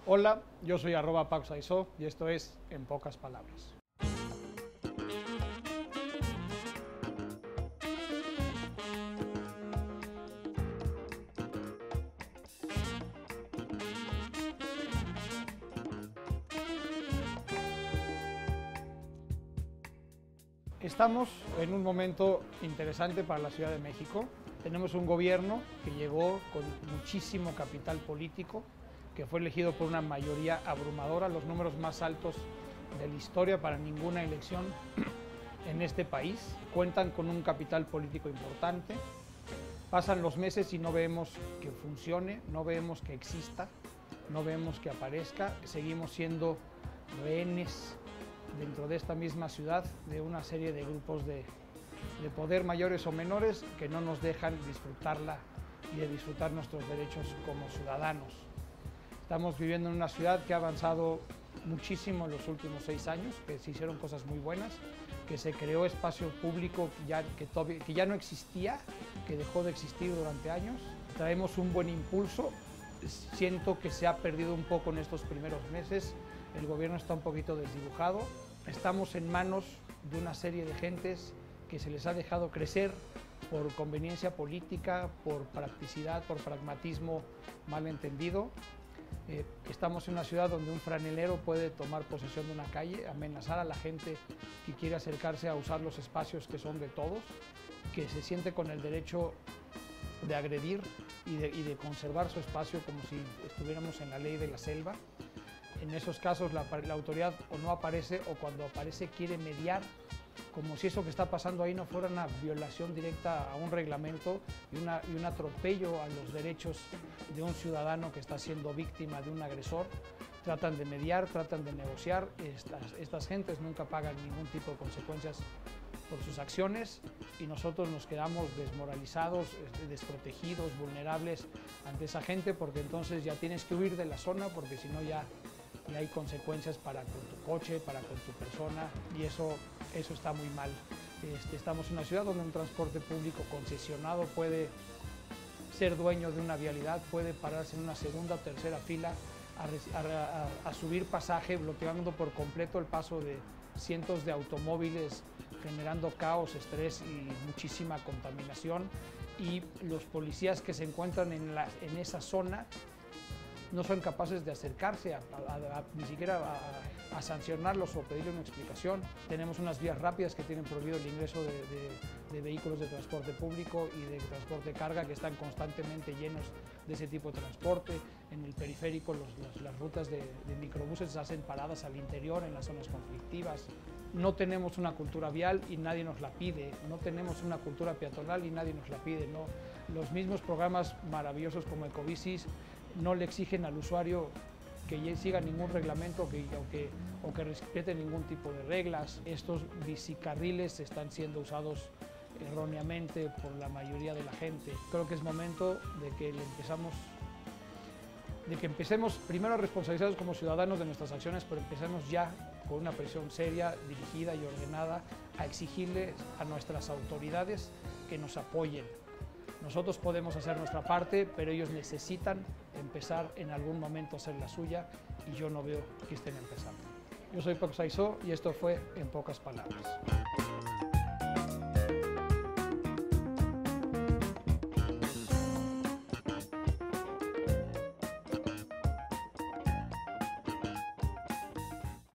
Hola, yo soy @PauSaizó y esto es En Pocas Palabras. Estamos en un momento interesante para la Ciudad de México. Tenemos un gobierno que llegó con muchísimo capital político, que fue elegido por una mayoría abrumadora, los números más altos de la historia para ninguna elección en este país. Cuentan con un capital político importante. Pasan los meses y no vemos que funcione, no vemos que exista, no vemos que aparezca. Seguimos siendo rehenes dentro de esta misma ciudad de una serie de grupos de poder mayores o menores que no nos dejan disfrutarla y de disfrutar nuestros derechos como ciudadanos. Estamos viviendo en una ciudad que ha avanzado muchísimo en los últimos 6 años, que se hicieron cosas muy buenas, que se creó espacio público que ya no existía, que dejó de existir durante años. Traemos un buen impulso. Siento que se ha perdido un poco en estos primeros meses. El gobierno está un poquito desdibujado. Estamos en manos de una serie de gentes que se les ha dejado crecer por conveniencia política, por practicidad, por pragmatismo mal entendido. Estamos en una ciudad donde un franelero puede tomar posesión de una calle, amenazar a la gente que quiere acercarse a usar los espacios que son de todos, que se siente con el derecho de agredir y de conservar su espacio como si estuviéramos en la ley de la selva. En esos casos la autoridad o no aparece o cuando aparece quiere mediar, como si eso que está pasando ahí no fuera una violación directa a un reglamento y un atropello a los derechos de un ciudadano que está siendo víctima de un agresor. Tratan de mediar, tratan de negociar. Estas gentes nunca pagan ningún tipo de consecuencias por sus acciones y nosotros nos quedamos desmoralizados, desprotegidos, vulnerables ante esa gente, porque entonces ya tienes que huir de la zona porque si no ya hay consecuencias para con tu coche, para con tu persona, y eso está muy mal. Estamos en una ciudad donde un transporte público concesionado puede ser dueño de una vialidad, puede pararse en una segunda o tercera fila a subir pasaje, bloqueando por completo el paso de cientos de automóviles, generando caos, estrés y muchísima contaminación. Y los policías que se encuentran en esa zona no son capaces de acercarse ni siquiera a sancionarlos o pedirle una explicación. Tenemos unas vías rápidas que tienen prohibido el ingreso de vehículos de transporte público y de transporte de carga que están constantemente llenos de ese tipo de transporte. En el periférico las rutas de microbuses se hacen paradas al interior en las zonas conflictivas. No tenemos una cultura vial y nadie nos la pide. No tenemos una cultura peatonal y nadie nos la pide. ¿No? Los mismos programas maravillosos como Ecobicis no le exigen al usuario que siga ningún reglamento o que respete ningún tipo de reglas. Estos bicicarriles están siendo usados erróneamente por la mayoría de la gente. Creo que es momento de que empecemos primero responsabilizados como ciudadanos de nuestras acciones, pero empecemos ya con una presión seria, dirigida y ordenada a exigirles a nuestras autoridades que nos apoyen. Nosotros podemos hacer nuestra parte, pero ellos necesitan empezar en algún momento a hacer la suya y yo no veo que estén empezando. Yo soy PauSaizó y esto fue En Pocas Palabras.